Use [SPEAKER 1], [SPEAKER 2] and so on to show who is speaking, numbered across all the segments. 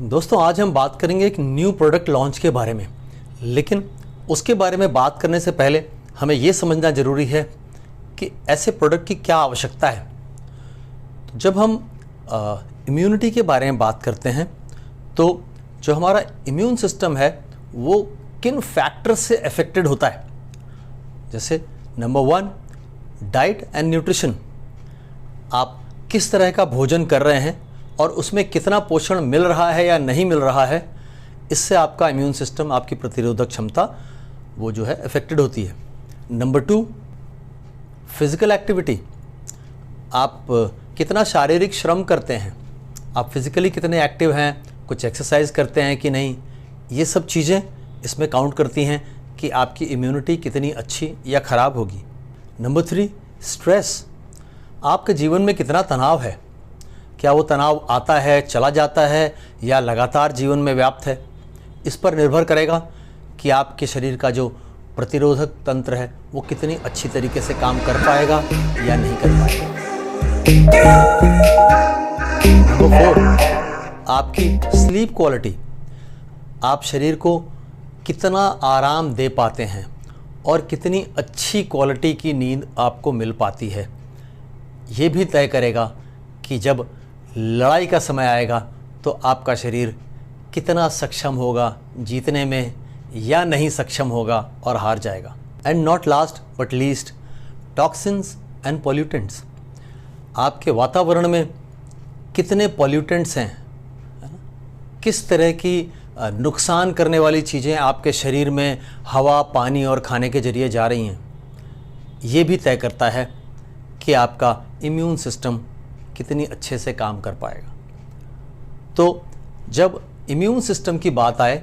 [SPEAKER 1] दोस्तों, आज हम बात करेंगे एक न्यू प्रोडक्ट लॉन्च के बारे में। लेकिन उसके बारे में बात करने से पहले हमें यह समझना ज़रूरी है कि ऐसे प्रोडक्ट की क्या आवश्यकता है। तो जब हम इम्यूनिटी के बारे में बात करते हैं तो जो हमारा इम्यून सिस्टम है वो किन फैक्टर्स से अफेक्टेड होता है। जैसे नंबर 1, डाइट एंड न्यूट्रिशन। आप किस तरह का भोजन कर रहे हैं और उसमें कितना पोषण मिल रहा है या नहीं मिल रहा है, इससे आपका इम्यून सिस्टम, आपकी प्रतिरोधक क्षमता वो जो है अफेक्टेड होती है। Number 2, physical activity. आप कितना शारीरिक श्रम करते हैं, आप फिज़िकली कितने एक्टिव हैं, कुछ एक्सरसाइज करते हैं कि नहीं, ये सब चीज़ें इसमें काउंट करती हैं कि आपकी इम्यूनिटी कितनी अच्छी या ख़राब होगी। Number 3, stress. आपके जीवन में कितना तनाव है, क्या वो तनाव आता है, चला जाता है या लगातार जीवन में व्याप्त है। इस पर निर्भर करेगा कि आपके शरीर का जो प्रतिरोधक तंत्र है वो कितनी अच्छी तरीके से काम कर पाएगा या नहीं कर पाएगा। नंबर 4, आपकी स्लीप क्वालिटी। आप शरीर को कितना आराम दे पाते हैं और कितनी अच्छी क्वालिटी की नींद आपको मिल पाती है, ये भी तय करेगा कि जब लड़ाई का समय आएगा तो आपका शरीर कितना सक्षम होगा जीतने में या नहीं सक्षम होगा और हार जाएगा। And not last but least, toxins and pollutants. आपके वातावरण में कितने पॉल्यूटेंट्स हैं, किस तरह की नुकसान करने वाली चीज़ें आपके शरीर में हवा, पानी और खाने के जरिए जा रही हैं, ये भी तय करता है कि आपका इम्यून सिस्टम कितनी अच्छे से काम कर पाएगा। तो जब इम्यून सिस्टम की बात आए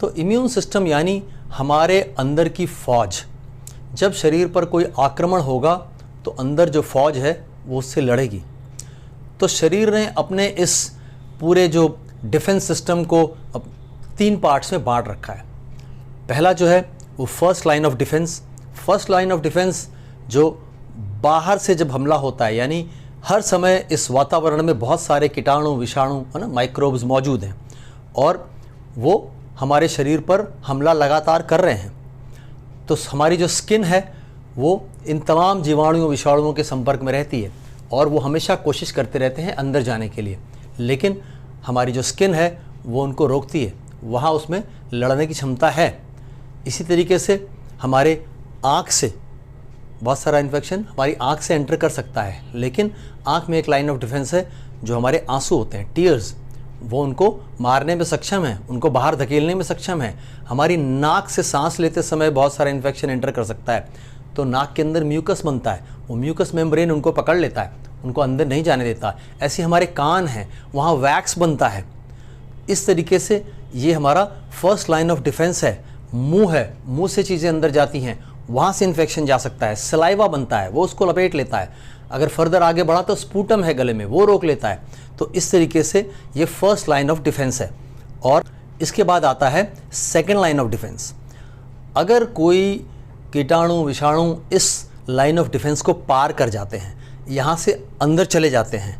[SPEAKER 1] तो इम्यून सिस्टम यानी हमारे अंदर की फ़ौज। जब शरीर पर कोई आक्रमण होगा तो अंदर जो फ़ौज है वो उससे लड़ेगी। तो शरीर ने अपने इस पूरे जो डिफेंस सिस्टम को अब 3 पार्ट्स में बांट रखा है। पहला जो है वो first line of defence. First line of defence जो बाहर से जब हमला होता है, यानी हर समय इस वातावरण में बहुत सारे कीटाणु, विषाणु, है ना, माइक्रोब्स मौजूद हैं और वो हमारे शरीर पर हमला लगातार कर रहे हैं। तो हमारी जो स्किन है वो इन तमाम जीवाणुओं, विषाणुओं के संपर्क में रहती है और वो हमेशा कोशिश करते रहते हैं अंदर जाने के लिए, लेकिन हमारी जो स्किन है वो उनको रोकती है, वहाँ उसमें लड़ने की क्षमता है। इसी तरीके से हमारे आँख से बहुत सारा इन्फेक्शन हमारी आँख से एंटर कर सकता है, लेकिन आँख में एक लाइन ऑफ डिफेंस है जो हमारे आंसू होते हैं, टीयर्स, वो उनको मारने में सक्षम है, उनको बाहर धकेलने में सक्षम है। हमारी नाक से सांस लेते समय बहुत सारा इन्फेक्शन एंटर कर सकता है, तो नाक के अंदर म्यूकस बनता है, वो म्यूकस मेम्ब्रेन उनको पकड़ लेता है, उनको अंदर नहीं जाने देता। ऐसे हमारे कान हैं, वहाँ वैक्स बनता है। इस तरीके से ये हमारा फर्स्ट लाइन ऑफ डिफेंस है। मुंह है, मुंह से चीज़ें अंदर जाती हैं, वहाँ से इन्फेक्शन जा सकता है। सलाइवा बनता है, वो उसको लपेट लेता है। अगर फर्दर आगे बढ़ा तो स्पूटम है गले में, वो रोक लेता है। तो इस तरीके से ये फर्स्ट लाइन ऑफ डिफेंस है। और इसके बाद आता है सेकेंड लाइन ऑफ डिफेंस। अगर कोई कीटाणु, विषाणु इस लाइन ऑफ डिफेंस को पार कर जाते हैं, यहाँ से अंदर चले जाते हैं,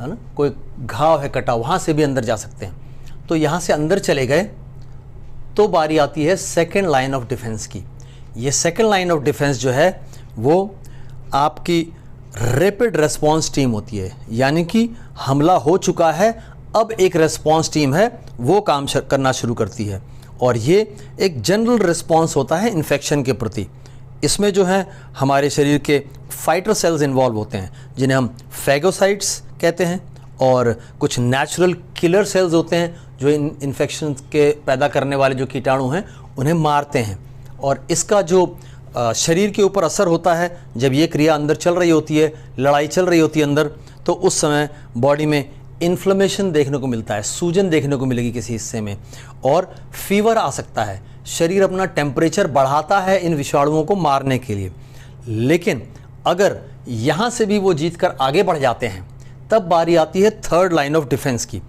[SPEAKER 1] है ना, कोई घाव है कटा, वहाँ से भी अंदर जा सकते हैं, तो यहाँ से अंदर चले गए तो बारी आती है सेकेंड लाइन ऑफ डिफेंस की। ये सेकेंड लाइन ऑफ डिफेंस जो है वो आपकी रैपिड रेस्पॉन्स टीम होती है, यानी कि हमला हो चुका है, अब एक रेस्पॉन्स टीम है वो काम करना शुरू करती है। और ये एक जनरल रिस्पॉन्स होता है इन्फेक्शन के प्रति। इसमें जो है हमारे शरीर के फाइटर सेल्स इन्वॉल्व होते हैं, जिन्हें हम फैगोसाइट्स कहते हैं, और कुछ नेचुरल किलर सेल्स होते हैं जो इन्फेक्शन के पैदा करने वाले जो कीटाणु हैं उन्हें मारते हैं। और इसका जो शरीर के ऊपर असर होता है, जब ये क्रिया अंदर चल रही होती है, लड़ाई चल रही होती है अंदर, तो उस समय बॉडी में इन्फ्लेमेशन देखने को मिलता है, सूजन देखने को मिलेगी किसी हिस्से में, और फीवर आ सकता है। शरीर अपना टेम्परेचर बढ़ाता है इन विषाणुओं को मारने के लिए। लेकिन अगर यहाँ से भी वो जीत कर आगे बढ़ जाते हैं, तब बारी आती है थर्ड लाइन ऑफ डिफेंस की,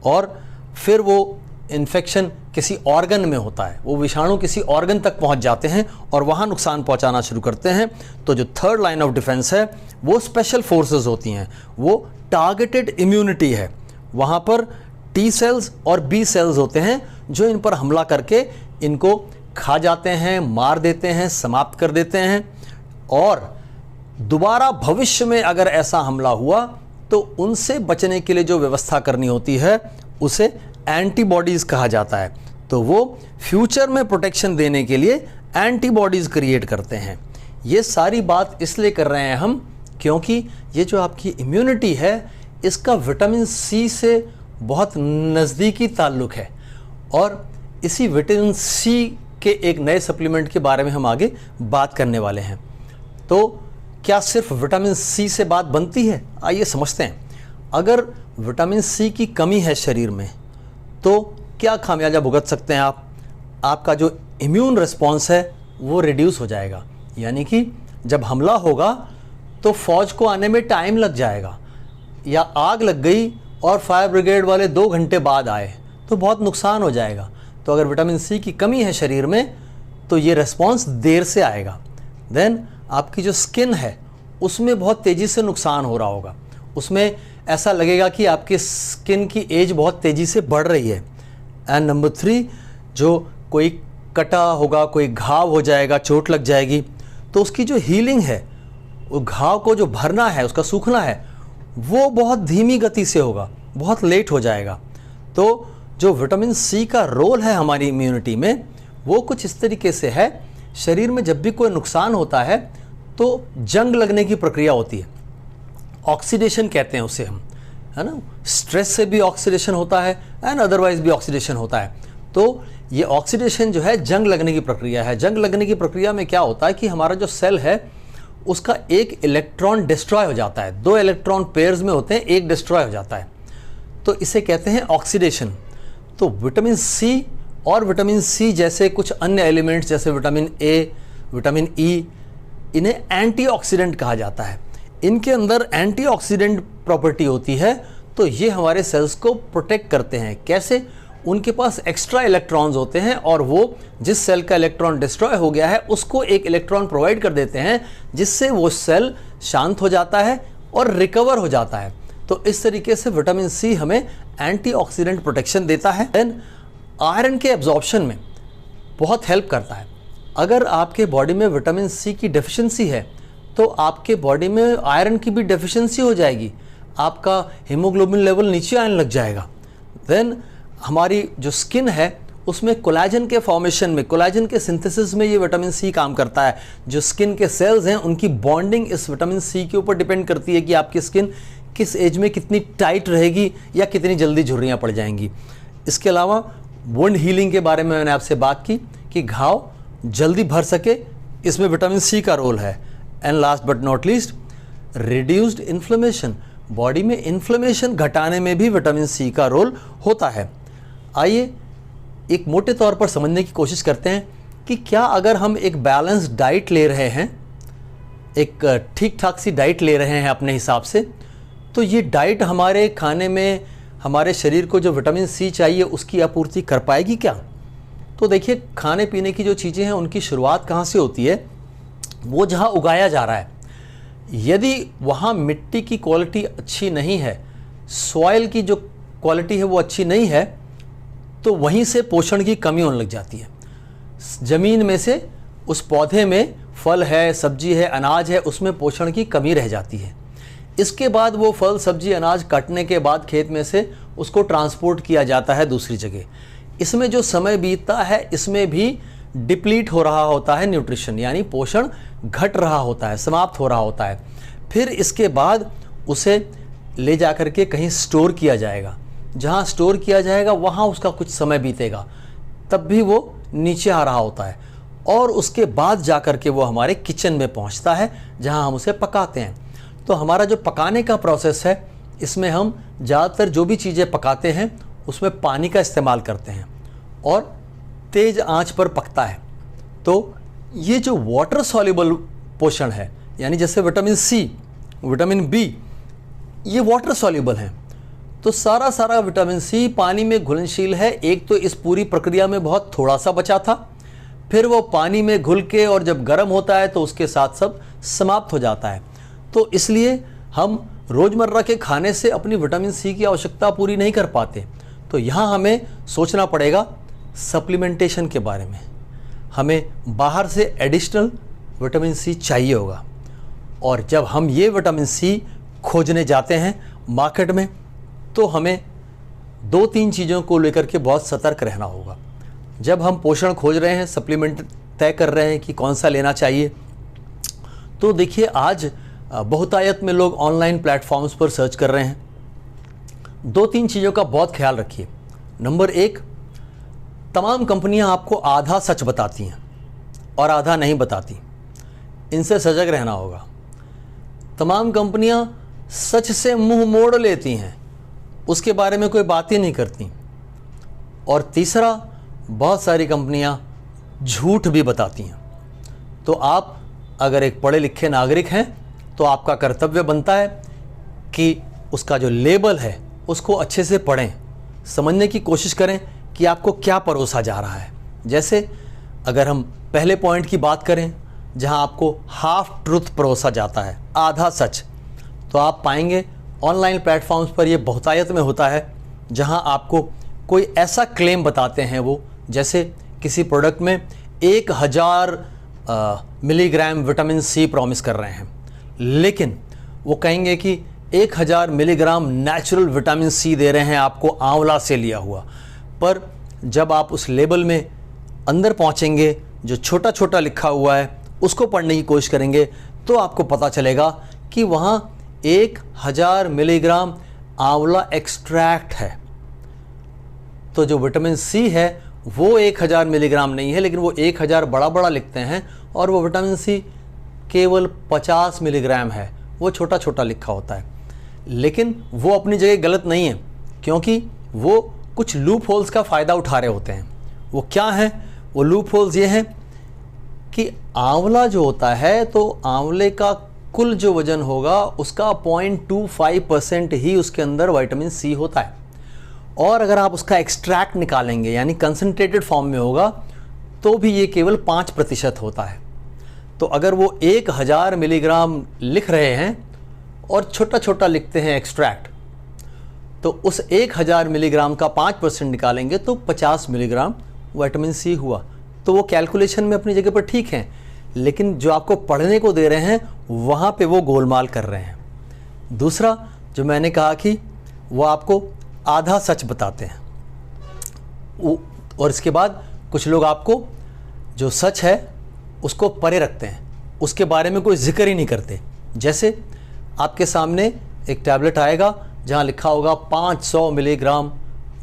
[SPEAKER 1] और फिर वो इन्फेक्शन किसी ऑर्गन में होता है, वो विषाणु किसी ऑर्गन तक पहुंच जाते हैं और वहां नुकसान पहुंचाना शुरू करते हैं, तो जो थर्ड लाइन ऑफ डिफेंस है वो स्पेशल फोर्सेस होती हैं, वो टारगेटेड इम्यूनिटी है। वहां पर टी सेल्स और बी सेल्स होते हैं जो इन पर हमला करके इनको खा जाते हैं, मार देते हैं, समाप्त कर देते हैं। और दोबारा भविष्य में अगर ऐसा हमला हुआ तो उनसे बचने के लिए जो व्यवस्था करनी होती है उसे एंटीबॉडीज़ कहा जाता है। तो वो फ्यूचर में प्रोटेक्शन देने के लिए एंटीबॉडीज़ क्रिएट करते हैं। ये सारी बात इसलिए कर रहे हैं हम क्योंकि ये जो आपकी इम्यूनिटी है इसका विटामिन सी से बहुत नज़दीकी ताल्लुक़ है। और इसी विटामिन सी के एक नए सप्लीमेंट के बारे में हम आगे बात करने वाले हैं। तो क्या सिर्फ विटामिन सी से बात बनती है? आइए समझते हैं। अगर विटामिन सी की कमी है शरीर में तो क्या खामियाजा भुगत सकते हैं आप? आपका जो इम्यून रिस्पॉन्स है वो रिड्यूस हो जाएगा, यानी कि जब हमला होगा तो फौज को आने में टाइम लग जाएगा, या आग लग गई और फायर ब्रिगेड वाले 2 घंटे बाद आए तो बहुत नुकसान हो जाएगा। तो अगर विटामिन सी की कमी है शरीर में तो ये रिस्पॉन्स देर से आएगा। देन आपकी जो स्किन है उसमें बहुत तेज़ी से नुकसान हो रहा होगा, उसमें ऐसा लगेगा कि आपकी स्किन की एज बहुत तेज़ी से बढ़ रही है। एंड नंबर 3, जो कोई कटा होगा, कोई घाव हो जाएगा, चोट लग जाएगी, तो उसकी जो हीलिंग है, वो घाव को जो भरना है, उसका सूखना है, वो बहुत धीमी गति से होगा, बहुत लेट हो जाएगा। तो जो विटामिन सी का रोल है हमारी इम्यूनिटी में वो कुछ इस तरीके से है, शरीर में जब भी कोई नुकसान होता है तो जंग लगने की प्रक्रिया होती है, ऑक्सीडेशन कहते हैं उसे हम, है ना। स्ट्रेस से भी ऑक्सीडेशन होता है एंड अदरवाइज भी ऑक्सीडेशन होता है। तो ये ऑक्सीडेशन जो है जंग लगने की प्रक्रिया है। जंग लगने की प्रक्रिया में क्या होता है कि हमारा जो सेल है उसका एक इलेक्ट्रॉन डिस्ट्रॉय हो जाता है, 2 इलेक्ट्रॉन पेयर्स में होते हैं, एक डिस्ट्रॉय हो जाता है, तो इसे कहते हैं ऑक्सीडेशन। तो विटामिन सी और विटामिन सी जैसे कुछ अन्य एलिमेंट्स जैसे विटामिन ए, विटामिन ई, इन्हें एंटीऑक्सीडेंट कहा जाता है। इनके अंदर एंटीऑक्सीडेंट प्रॉपर्टी होती है, तो ये हमारे सेल्स को प्रोटेक्ट करते हैं। कैसे? उनके पास एक्स्ट्रा इलेक्ट्रॉन्स होते हैं और वो जिस सेल का इलेक्ट्रॉन डिस्ट्रॉय हो गया है उसको एक इलेक्ट्रॉन प्रोवाइड कर देते हैं, जिससे वो सेल शांत हो जाता है और रिकवर हो जाता है। तो इस तरीके से विटामिन सी हमें एंटीऑक्सीडेंट प्रोटेक्शन देता है। देन आयरन के एब्जॉर्प्शन में बहुत हेल्प करता है। अगर आपके बॉडी में विटामिन सी की डेफिशिएंसी है तो आपके बॉडी में आयरन की भी डेफिशिएंसी हो जाएगी, आपका हीमोग्लोबिन लेवल नीचे आने लग जाएगा। देन हमारी जो स्किन है उसमें कोलेजन के फॉर्मेशन में, कोलेजन के सिंथेसिस में ये विटामिन सी काम करता है। जो स्किन के सेल्स हैं उनकी बॉन्डिंग इस विटामिन सी के ऊपर डिपेंड करती है कि आपकी स्किन किस एज में कितनी टाइट रहेगी या कितनी जल्दी झुर्रियाँ पड़ जाएंगी। इसके अलावा वुंड हीलिंग के बारे में मैंने आपसे बात की कि घाव जल्दी भर सके, इसमें विटामिन सी का रोल है। And last but not least, reduced inflammation, body में इन्फ्लेमेशन घटाने में भी विटामिन सी का रोल होता है। आइए एक मोटे तौर पर समझने की कोशिश करते हैं कि क्या अगर हम एक बैलेंस्ड डाइट ले रहे हैं, एक ठीक ठाक सी डाइट ले रहे हैं अपने हिसाब से, तो ये डाइट हमारे खाने में हमारे शरीर को जो विटामिन सी चाहिए उसकी आपूर्ति कर पाएगी क्या? तो देखिए, खाने पीने की जो चीज़ें हैं उनकी शुरुआत कहाँ से होती है? वो जहाँ उगाया जा रहा है। यदि वहाँ मिट्टी की क्वालिटी अच्छी नहीं है, सॉइल की जो क्वालिटी है वो अच्छी नहीं है, तो वहीं से पोषण की कमी होने लग जाती है। ज़मीन में से उस पौधे में फल है, सब्जी है, अनाज है, उसमें पोषण की कमी रह जाती है। इसके बाद वो फल, सब्जी, अनाज काटने के बाद खेत में से उसको ट्रांसपोर्ट किया जाता है दूसरी जगह। इसमें जो समय बीतता है इसमें भी डिप्लीट हो रहा होता है न्यूट्रिशन, यानी पोषण घट रहा होता है, समाप्त हो रहा होता है। फिर इसके बाद उसे ले जा कर के कहीं स्टोर किया जाएगा। जहाँ स्टोर किया जाएगा वहाँ उसका कुछ समय बीतेगा, तब भी वो नीचे आ रहा होता है, और उसके बाद जा कर के वो हमारे किचन में पहुँचता है जहाँ हम उसे पकाते हैं। तो हमारा जो पकाने का प्रोसेस है, इसमें हम ज़्यादातर जो भी चीज़ें पकाते हैं उसमें पानी का इस्तेमाल करते हैं और तेज़ आंच पर पकता है। तो ये जो वाटर सॉल्युबल पोषण है, यानी जैसे विटामिन सी, विटामिन बी, ये वाटर सॉल्युबल हैं, तो सारा विटामिन सी पानी में घुलनशील है। एक तो इस पूरी प्रक्रिया में बहुत थोड़ा सा बचा था, फिर वो पानी में घुल के और जब गर्म होता है तो उसके साथ सब समाप्त हो जाता है। तो इसलिए हम रोज़मर्रा के खाने से अपनी विटामिन सी की आवश्यकता पूरी नहीं कर पाते। तो यहाँ हमें सोचना पड़ेगा सप्लीमेंटेशन के बारे में। हमें बाहर से एडिशनल विटामिन सी चाहिए होगा, और जब हम ये विटामिन सी खोजने जाते हैं मार्केट में तो हमें 2-3 चीज़ों को लेकर के बहुत सतर्क रहना होगा। जब हम पोषण खोज रहे हैं, सप्लीमेंट तय कर रहे हैं कि कौन सा लेना चाहिए, तो देखिए आज बहुतायत में लोग ऑनलाइन प्लेटफॉर्म्स पर सर्च कर रहे हैं। 2-3 चीज़ों का बहुत ख्याल रखिए। नंबर 1, तमाम कंपनियां आपको आधा सच बताती हैं और आधा नहीं बताती। इनसे सजग रहना होगा। तमाम कंपनियां सच से मुंह मोड़ लेती हैं, उसके बारे में कोई बात ही नहीं करती। और तीसरा, बहुत सारी कंपनियां झूठ भी बताती हैं। तो आप अगर एक पढ़े लिखे नागरिक हैं तो आपका कर्तव्य बनता है कि उसका जो लेबल है उसको अच्छे से पढ़ें, समझने की कोशिश करें कि आपको क्या परोसा जा रहा है। जैसे अगर हम पहले पॉइंट की बात करें जहां आपको हाफ ट्रूथ परोसा जाता है, आधा सच, तो आप पाएंगे ऑनलाइन प्लेटफॉर्म्स पर ये बहुतायत में होता है, जहां आपको कोई ऐसा क्लेम बताते हैं वो, जैसे किसी प्रोडक्ट में 1000 मिलीग्राम विटामिन सी प्रॉमिस कर रहे हैं, लेकिन वो कहेंगे कि 1000 मिलीग्राम नेचुरल विटामिन सी दे रहे हैं आपको आंवला से लिया हुआ। पर जब आप उस लेबल में अंदर पहुंचेंगे, जो छोटा छोटा लिखा हुआ है उसको पढ़ने की कोशिश करेंगे, तो आपको पता चलेगा कि वहाँ 1000 मिलीग्राम आंवला एक्सट्रैक्ट है। तो जो विटामिन सी है वो 1000 मिलीग्राम नहीं है, लेकिन वो 1000 बड़ा बड़ा लिखते हैं, और वो विटामिन सी केवल 50 मिलीग्राम है, वो छोटा छोटा लिखा होता है। लेकिन वो अपनी जगह गलत नहीं है, क्योंकि वो कुछ लूप होल्स का फ़ायदा उठा रहे होते हैं। वो क्या हैं? वो लूप होल्स ये हैं कि आंवला जो होता है, तो आंवले का कुल जो वजन होगा उसका 0.25% ही उसके अंदर विटामिन सी होता है, और अगर आप उसका एक्सट्रैक्ट निकालेंगे यानी कंसंट्रेटेड फॉर्म में होगा तो भी ये केवल 5% होता है। तो अगर वो 1000 मिलीग्राम लिख रहे हैं और छोटा छोटा लिखते हैं एक्सट्रैक्ट, तो उस 1000 मिलीग्राम का 5% निकालेंगे तो 50 मिलीग्राम विटामिन सी हुआ। तो वो कैलकुलेशन में अपनी जगह पर ठीक है, लेकिन जो आपको पढ़ने को दे रहे हैं वहाँ पे वो गोलमाल कर रहे हैं। दूसरा, जो मैंने कहा कि वो आपको आधा सच बताते हैं, और इसके बाद कुछ लोग आपको जो सच है उसको परे रखते हैं, उसके बारे में कोई जिक्र ही नहीं करते। जैसे आपके सामने एक टैबलेट आएगा जहाँ लिखा होगा 500 मिलीग्राम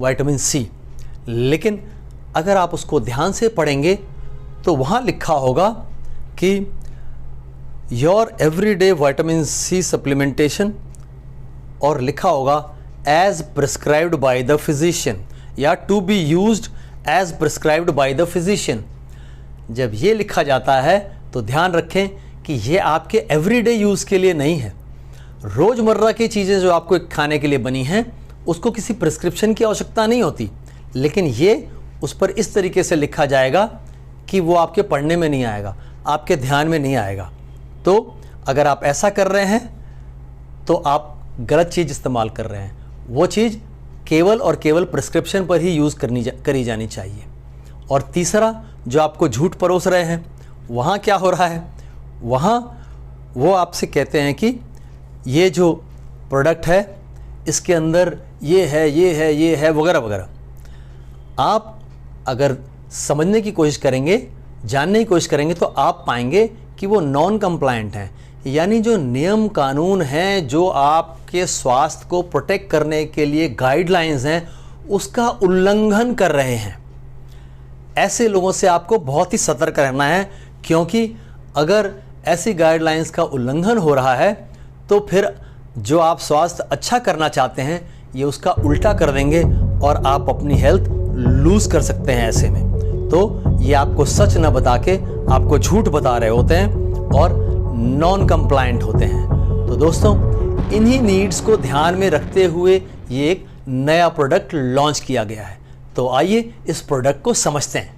[SPEAKER 1] विटामिन सी, लेकिन अगर आप उसको ध्यान से पढ़ेंगे तो वहाँ लिखा होगा कि your everyday vitamin C supplementation, और लिखा होगा as prescribed by the physician या to be used as prescribed by the physician. जब ये लिखा जाता है तो ध्यान रखें कि ये आपके एवरीडे यूज़ के लिए नहीं है। रोज़मर्रा की चीज़ें जो आपको खाने के लिए बनी हैं उसको किसी प्रिस्क्रिप्शन की आवश्यकता नहीं होती, लेकिन ये उस पर इस तरीके से लिखा जाएगा कि वो आपके पढ़ने में नहीं आएगा, आपके ध्यान में नहीं आएगा। तो अगर आप ऐसा कर रहे हैं तो आप गलत चीज़ इस्तेमाल कर रहे हैं। वो चीज़ केवल और केवल प्रिस्क्रिप्शन पर ही यूज़ करी जानी चाहिए। और तीसरा, जो आपको झूठ परोस रहे हैं, वहाँ क्या हो रहा है? वहाँ वो आपसे कहते हैं कि ये जो प्रोडक्ट है इसके अंदर ये है, ये है, ये है, वगैरह वगैरह। आप अगर समझने की कोशिश करेंगे, जानने की कोशिश करेंगे, तो आप पाएंगे कि वो नॉन कंप्लायंट हैं, यानी जो नियम कानून हैं, जो आपके स्वास्थ्य को प्रोटेक्ट करने के लिए गाइडलाइंस हैं, उसका उल्लंघन कर रहे हैं। ऐसे लोगों से आपको बहुत ही सतर्क रहना है, क्योंकि अगर ऐसी गाइडलाइंस का उल्लंघन हो रहा है तो फिर जो आप स्वास्थ्य अच्छा करना चाहते हैं ये उसका उल्टा कर देंगे और आप अपनी हेल्थ लूज़ कर सकते हैं ऐसे में। तो ये आपको सच न बता के आपको झूठ बता रहे होते हैं और नॉन कंप्लायंट होते हैं। तो दोस्तों, इन्हीं नीड्स को ध्यान में रखते हुए ये एक नया प्रोडक्ट लॉन्च किया गया है। तो आइए इस प्रोडक्ट को समझते हैं।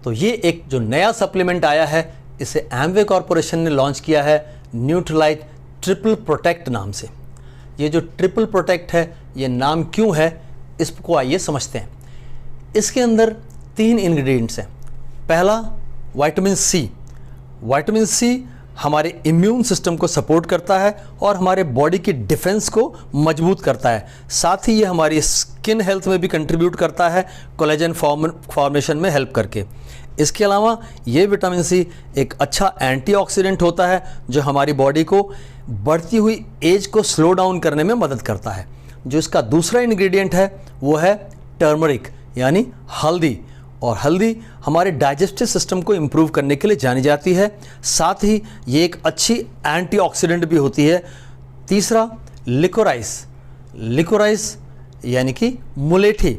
[SPEAKER 1] तो ये एक जो नया सप्लीमेंट आया है, इसे एमवे कॉरपोरेशन ने लॉन्च किया है न्यूट्रालाइट ट्रिपल प्रोटेक्ट नाम से। ये जो ट्रिपल प्रोटेक्ट है, ये नाम क्यों है, इसको आइए समझते हैं। इसके अंदर 3 इंग्रेडिएंट्स हैं। पहला विटामिन सी। विटामिन सी हमारे इम्यून सिस्टम को सपोर्ट करता है और हमारे बॉडी की डिफेंस को मजबूत करता है। साथ ही ये हमारी स्किन हेल्थ में भी कंट्रीब्यूट करता है, कोलेजन फॉर्मेशन में हेल्प करके। इसके अलावा ये विटामिन सी एक अच्छा एंटीऑक्सीडेंट होता है जो हमारी बॉडी को बढ़ती हुई एज को स्लो डाउन करने में मदद करता है। जो इसका दूसरा इंग्रेडिएंट है वो है टर्मरिक यानी हल्दी, और हल्दी हमारे डाइजेस्टिव सिस्टम को इम्प्रूव करने के लिए जानी जाती है। साथ ही ये एक अच्छी एंटीऑक्सीडेंट भी होती है। तीसरा लिकोराइस। लिकोराइस यानी कि मुलेठी।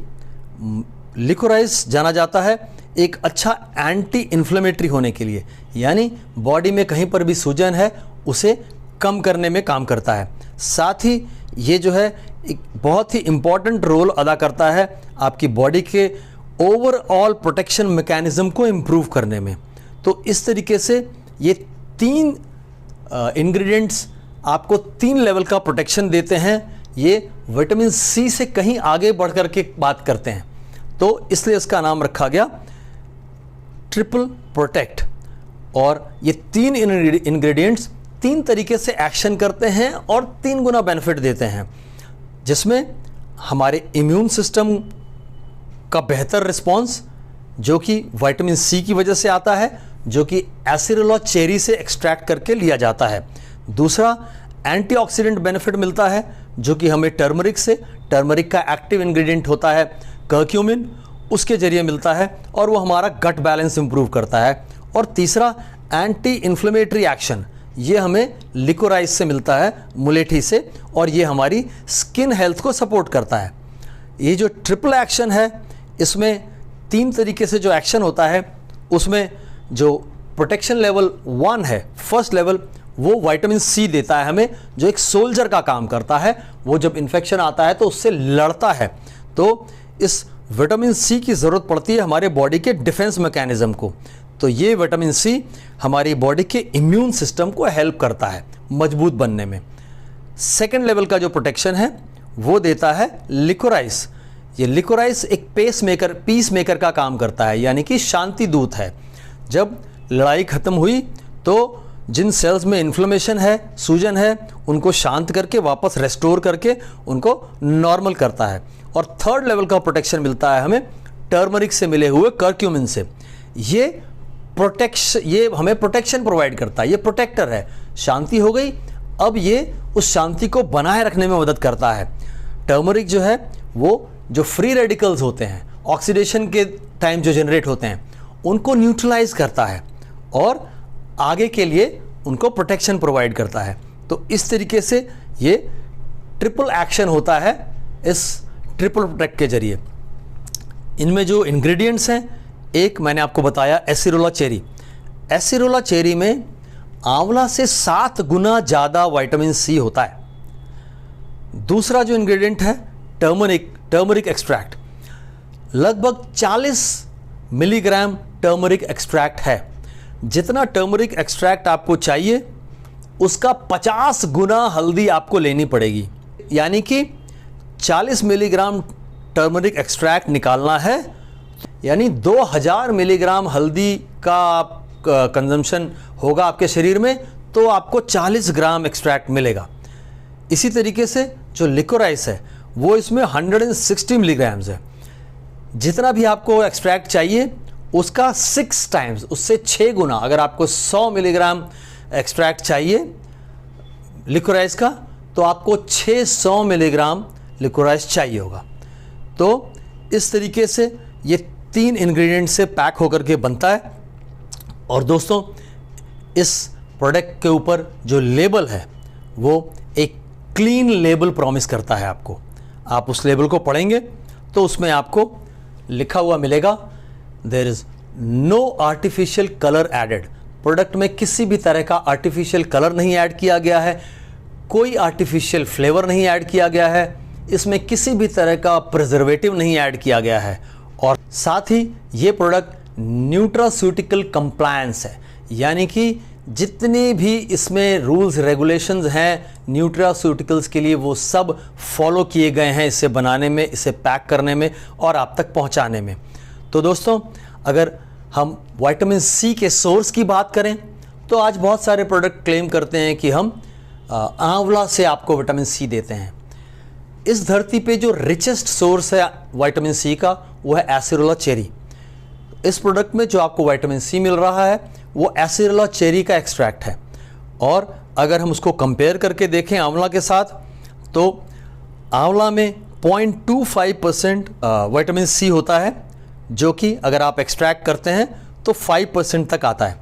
[SPEAKER 1] लिकोराइस जाना जाता है एक अच्छा एंटी इन्फ्लेमेटरी होने के लिए, यानी बॉडी में कहीं पर भी सूजन है उसे कम करने में काम करता है। साथ ही ये जो है एक बहुत ही इम्पॉर्टेंट रोल अदा करता है आपकी बॉडी के ओवरऑल प्रोटेक्शन मैकेनिज्म को इम्प्रूव करने में। तो इस तरीके से ये 3 इंग्रेडिएंट्स आपको 3 लेवल का प्रोटेक्शन देते हैं। ये विटामिन सी से कहीं आगे बढ़ कर के बात करते हैं, तो इसलिए इसका नाम रखा गया ट्रिपल प्रोटेक्ट। और ये 3 इंग्रेडिएंट्स 3 तरीके से एक्शन करते हैं और 3 गुना बेनिफिट देते हैं, जिसमें हमारे इम्यून सिस्टम का बेहतर रिस्पॉन्स जो कि विटामिन सी की वजह से आता है, जो कि एसिरोला चेरी से एक्सट्रैक्ट करके लिया जाता है। दूसरा एंटीऑक्सीडेंट बेनिफिट मिलता है जो कि हमें टर्मरिक से, टर्मरिक का एक्टिव इंग्रेडिएंट होता है कर्क्यूमिन, उसके जरिए मिलता है और वो हमारा गट बैलेंस इंप्रूव करता है। और तीसरा एंटी इन्फ्लेमेटरी एक्शन, ये हमें लिकोराइस से मिलता है, मुलेठी से, और ये हमारी स्किन हेल्थ को सपोर्ट करता है। ये जो ट्रिपल एक्शन है, इसमें 3 तरीके से जो एक्शन होता है, उसमें जो प्रोटेक्शन लेवल 1 है, फर्स्ट लेवल, वो विटामिन सी देता है हमें, जो एक सोल्जर का काम करता है। वो जब इन्फेक्शन आता है तो उससे लड़ता है, तो इस विटामिन सी की ज़रूरत पड़ती है हमारे बॉडी के डिफेंस मैकेनिज्म को। तो ये विटामिन सी हमारी बॉडी के इम्यून सिस्टम को हेल्प करता है मजबूत बनने में। सेकेंड लेवल का जो प्रोटेक्शन है वो देता है लिकोराइस। ये लिकोराइस एक पीस मेकर का काम करता है, यानी कि शांति दूत है। जब लड़ाई खत्म हुई तो जिन सेल्स में इन्फ्लेमेशन है, सूजन है, उनको शांत करके वापस रेस्टोर करके उनको नॉर्मल करता है। और थर्ड लेवल का प्रोटेक्शन मिलता है हमें टर्मरिक से मिले हुए कर्क्यूमिन से। ये हमें प्रोटेक्शन प्रोवाइड करता है, ये प्रोटेक्टर है। शांति हो गई, अब ये उस शांति को बनाए रखने में मदद करता है। टर्मरिक जो है वो जो फ्री रेडिकल्स होते हैं, ऑक्सीडेशन के टाइम जो जनरेट होते हैं, उनको न्यूट्रलाइज करता है और आगे के लिए उनको प्रोटेक्शन प्रोवाइड करता है। तो इस तरीके से ये ट्रिपल एक्शन होता है इस ट्रिपल प्रोटेक्ट के जरिए। इनमें जो इंग्रेडिएंट्स हैं, एक मैंने आपको बताया एसिरोला चेरी। एसिरोला चेरी में आंवला से 7 गुना ज़्यादा विटामिन सी होता है। दूसरा जो इंग्रेडिएंट है टर्मरिक एक्सट्रैक्ट, लगभग 40 मिलीग्राम टर्मरिक एक्सट्रैक्ट है। जितना टर्मरिक एक्सट्रैक्ट आपको चाहिए उसका 50 गुना हल्दी आपको लेनी पड़ेगी, यानी कि 40 मिलीग्राम टर्मरिक एक्सट्रैक्ट निकालना है, यानी 2000 मिलीग्राम हल्दी का कंजम्पशन होगा आपके शरीर में, तो आपको 40 ग्राम एक्सट्रैक्ट मिलेगा। इसी तरीके से जो लिकोराइस है वो इसमें 160 मिलीग्राम्स है। जितना भी आपको एक्सट्रैक्ट चाहिए उसका 6 टाइम्स, उससे 6 गुना। अगर आपको 100 मिलीग्राम एक्सट्रैक्ट चाहिए लिकोराइस का, तो आपको 600 मिलीग्राम लिकोराइस चाहिए होगा। तो इस तरीके से ये 3 इंग्रेडिएंट से पैक होकर के बनता है। और दोस्तों, इस प्रोडक्ट के ऊपर जो लेबल है वो एक क्लीन लेबल प्रॉमिस करता है आपको। आप उस लेबल को पढ़ेंगे तो उसमें आपको लिखा हुआ मिलेगा, there is no artificial colour added. Product में किसी भी तरह का आर्टिफिशियल कलर नहीं ऐड किया गया है, कोई आर्टिफिशियल फ्लेवर नहीं ऐड किया गया है। इसमें किसी भी तरह का प्रिजर्वेटिव नहीं ऐड किया गया है और साथ ही ये प्रोडक्ट न्यूट्रास्यूटिकल कंप्लायंस है, यानी कि जितने भी इसमें रूल्स रेगुलेशंस हैं न्यूट्रास्यूटिकल्स के लिए वो सब फॉलो किए गए हैं इसे बनाने में, इसे पैक करने में और आप तक पहुंचाने में। तो दोस्तों, अगर हम विटामिन सी के सोर्स की बात करें तो आज बहुत सारे प्रोडक्ट क्लेम करते हैं कि हम आंवला से आपको विटामिन सी देते हैं। इस धरती पे जो रिचेस्ट सोर्स है विटामिन सी का वो है एसिरोला चेरी। इस प्रोडक्ट में जो आपको विटामिन सी मिल रहा है वो एसिरोला चेरी का एक्सट्रैक्ट है और अगर हम उसको कंपेयर करके देखें आंवला के साथ तो आंवला में 0.25% विटामिन सी होता है, जो कि अगर आप एक्सट्रैक्ट करते हैं तो 5% तक आता है।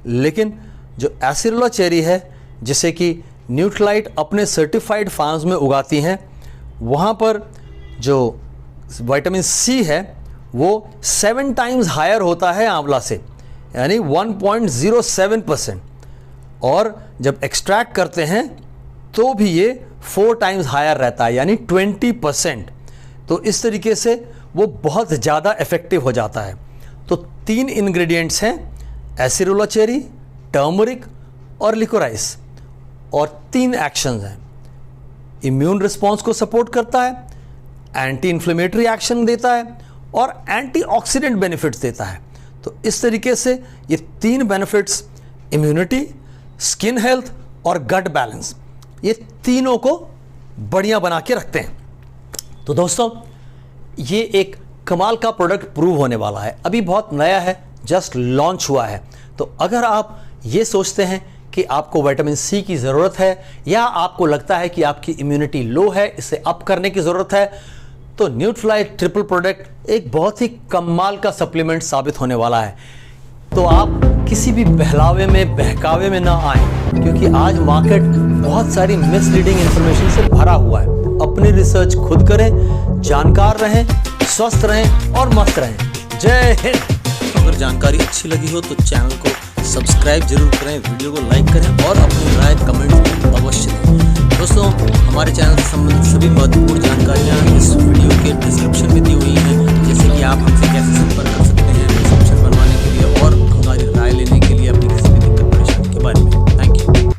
[SPEAKER 1] लेकिन जो एसिरोला चेरी है जिसे कि न्यूट्रालाइट अपने सर्टिफाइड फार्म्स में उगाती हैं, वहाँ पर जो विटामिन सी है वो 7 टाइम्स हायर होता है आंवला से, यानी 1.07%, और जब एक्सट्रैक्ट करते हैं तो भी ये 4 टाइम्स हायर रहता है, यानी 20%। तो इस तरीके से वो बहुत ज़्यादा इफेक्टिव हो जाता है। तो 3 इंग्रेडिएंट्स हैं, एसिरोला चेरी, टर्मरिक और लिकोराइस, और 3 एक्शंस हैं। इम्यून रिस्पॉन्स को सपोर्ट करता है, एंटी इन्फ्लेमेटरी एक्शन देता है और एंटीऑक्सीडेंट बेनिफिट्स देता है। तो इस तरीके से ये 3 बेनिफिट्स, इम्यूनिटी, स्किन हेल्थ और गट बैलेंस, ये तीनों को बढ़िया बना के रखते हैं। तो दोस्तों, ये एक कमाल का प्रोडक्ट प्रूव होने वाला है, अभी बहुत नया है, जस्ट लॉन्च हुआ है। तो अगर आप ये सोचते हैं कि आपको विटामिन सी की ज़रूरत है या आपको लगता है कि आपकी इम्यूनिटी लो है, इसे अप करने की ज़रूरत है, तो न्यूट्रालाइट ट्रिपल प्रोडक्ट एक बहुत ही कमाल का सप्लीमेंट साबित होने वाला है। तो आप किसी भी बहलावे में, बहकावे में ना आएं, क्योंकि आज मार्केट बहुत सारी मिसलीडिंग इंफॉर्मेशन से भरा हुआ है। अपनी रिसर्च खुद करें, जानकार रहें, स्वस्थ रहें और मस्त रहें। जय हिंद।
[SPEAKER 2] अगर जानकारी अच्छी लगी हो तो चैनल को सब्सक्राइब जरूर करें, वीडियो को लाइक करें और अपनी राय कमेंट में अवश्य दें। दोस्तों, हमारे चैनल से संबंधित सभी महत्वपूर्ण जानकारियाँ इस वीडियो के डिस्क्रिप्शन में दी हुई हैं, जैसे कि आप हमसे कैसे